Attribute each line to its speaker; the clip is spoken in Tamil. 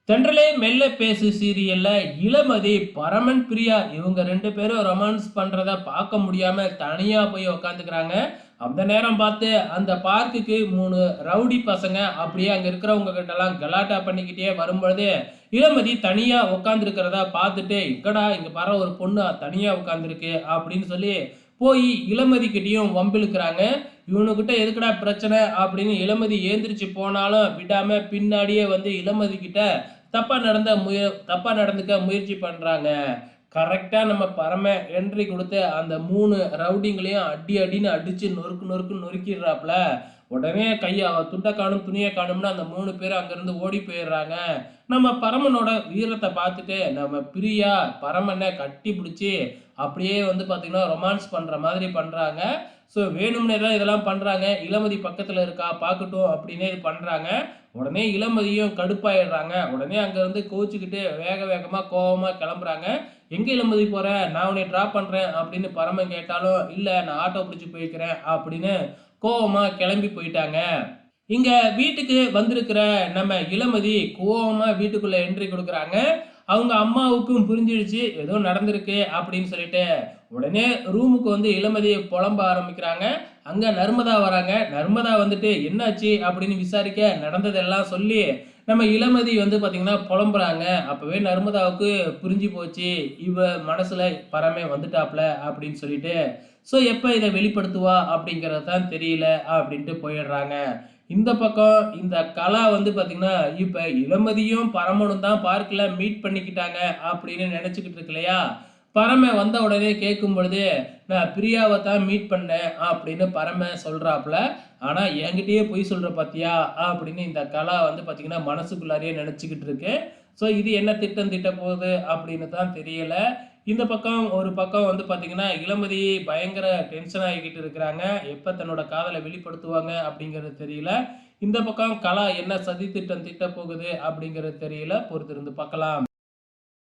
Speaker 1: தென்றலே மெல்ல பேசு சீரியல்ல இளமதி, பரமன், பிரியா இவங்க 2 பேரும் ரொமான்ஸ் பண்றத பார்க்க முடியாம தனியா போய் உட்காந்துக்கிறாங்க. அந்த நேரம் பார்த்து அந்த பார்க்குக்கு 3 ரவுடி பசங்க அப்படியே அங்க இருக்கிறவங்க கிட்டலாம் கலாட்டா பண்ணிக்கிட்டே வரும்பொழுது, இளமதி தனியா உட்கார்ந்திருக்கிறத பார்த்துட்டு, "எங்கடா இங்க பாரேன் ஒரு பொண்ணு தனியா உட்கார்ந்திருக்கு" அப்படின்னு சொல்லி போய் இளமதி கிட்டயும் வம்பிழுக்கிறாங்க. "இவனுகிட்ட எதுக்குடா பிரச்சனை?" அப்படின்னு இளமதி எந்திரிச்சு போனாலும் விடாம பின்னாடியே வந்து இளமதி கிட்ட தப்பா நடந்துக்க முயற்சி பண்றாங்க. கரெக்ட்டா நம்ம பரம என்ட்ரி குடுத்து அந்த 3 ரவுடிங்களையும் அடி அடின்னு அடிச்சு நொறுக்கு நொறுக்குன்னு நொறுக்கிடுறாப்புல. உடனே துண்ட காணும், துணிய காணும்னு அந்த 3 பேரும் அங்கருந்து ஓடி போயிடுறாங்க. நம்ம பரமனோட வீரத்த பார்த்துட்டு நம்ம பிரியா பரமன கட்டி பிடிச்சு அப்படியே வந்து பார்த்தீங்கன்னா, ரொமான்ஸ் பண்ற மாதிரி பண்றாங்க. ஸோ வேணும்னே தான் இதெல்லாம் பண்றாங்க. இளமதி பக்கத்துல இருக்கா பார்க்கட்டும் அப்படின்னே இது பண்றாங்க. உடனே இளமதியும் கடுப்பாயிடுறாங்க. உடனே அங்கருந்து கோவிச்சுக்கிட்டு வேக வேகமா கோவமா கிளம்புறாங்க. "எங்க இளமதி போற? நான் உன்னைய டிராப் பண்றேன்" அப்படின்னு பரமன் கேட்டாலும், "இல்ல நான் ஆட்டோ பிடிச்சு போய்க்கிறேன்" அப்படின்னு கோவமா கிளம்பி போயிட்டாங்க. இங்க வீட்டுக்கு வந்திருக்கிற நம்ம இளமதி கோவமா வீட்டுக்குள்ள என்ட்ரி குடுக்குறாங்க. அவங்க அம்மாவுக்கும் புரிஞ்சிடுச்சு ஏதோ நடந்திருக்கு அப்படின்னு சொல்லிட்டு, உடனே ரூமுக்கு வந்து இளமதிய பொலம்ப ஆரம்பிக்கிறாங்க. அங்க நர்மதா வராங்க. நர்மதா வந்துட்டு என்னாச்சு அப்படின்னு விசாரிக்க நடந்ததெல்லாம் சொல்லி, நம்ம இளமதி வந்து பார்த்தீங்கன்னா பொலம்புறாங்க. அப்பவே நர்மதாவுக்கு புரிஞ்சு போச்சு. இவ மனசுல பரமே வந்துட்டாப்ல அப்படின்னு சொல்லிட்டு, ஸோ எப்ப இத வெளிப்படுத்துவா அப்படிங்கிறது தான் தெரியல அப்படின்ட்டு போயிடுறாங்க. இந்த பக்கம் இந்த கலா வந்து பார்த்தீங்கன்னா, இப்ப இளமதியும் பரமனும் தான் பார்க்ல மீட் பண்ணிக்கிட்டாங்க அப்படின்னு நெனச்சுக்கிட்டு இருக்கு இல்லையா? பரமன் வந்த உடனே கேட்கும் பொழுது, "நான் பிரியாவ தான் மீட் பண்ணேன்" அப்படின்னு பரமன் சொல்றாப்ல. ஆனா என்கிட்டயே பொய் சொல்ற பாத்தியா? அப்படின்னு இந்த கலா வந்து பார்த்தீங்கன்னா, மனசுக்குள்ளாரயே நெனச்சுக்கிட்டு இருக்கு. ஸோ இது என்ன திட்டம் தீட்டப்போகுது அப்படின்னு தான் தெரியல. இந்த பக்கம் ஒரு பக்கம் வந்து பார்த்தீங்கன்னா, இளமதி பயங்கர டென்ஷன் ஆகிக்கிட்டு இருக்கிறாங்க. எப்ப தன்னோட காதல வெளிப்படுத்துவாங்க அப்படிங்கிறது தெரியல. இந்த பக்கம் கலா என்ன சதி திட்டம் தீட்டப்போகுது அப்படிங்கிறது தெரியல. பொறுத்திருந்து பார்க்கலாம்.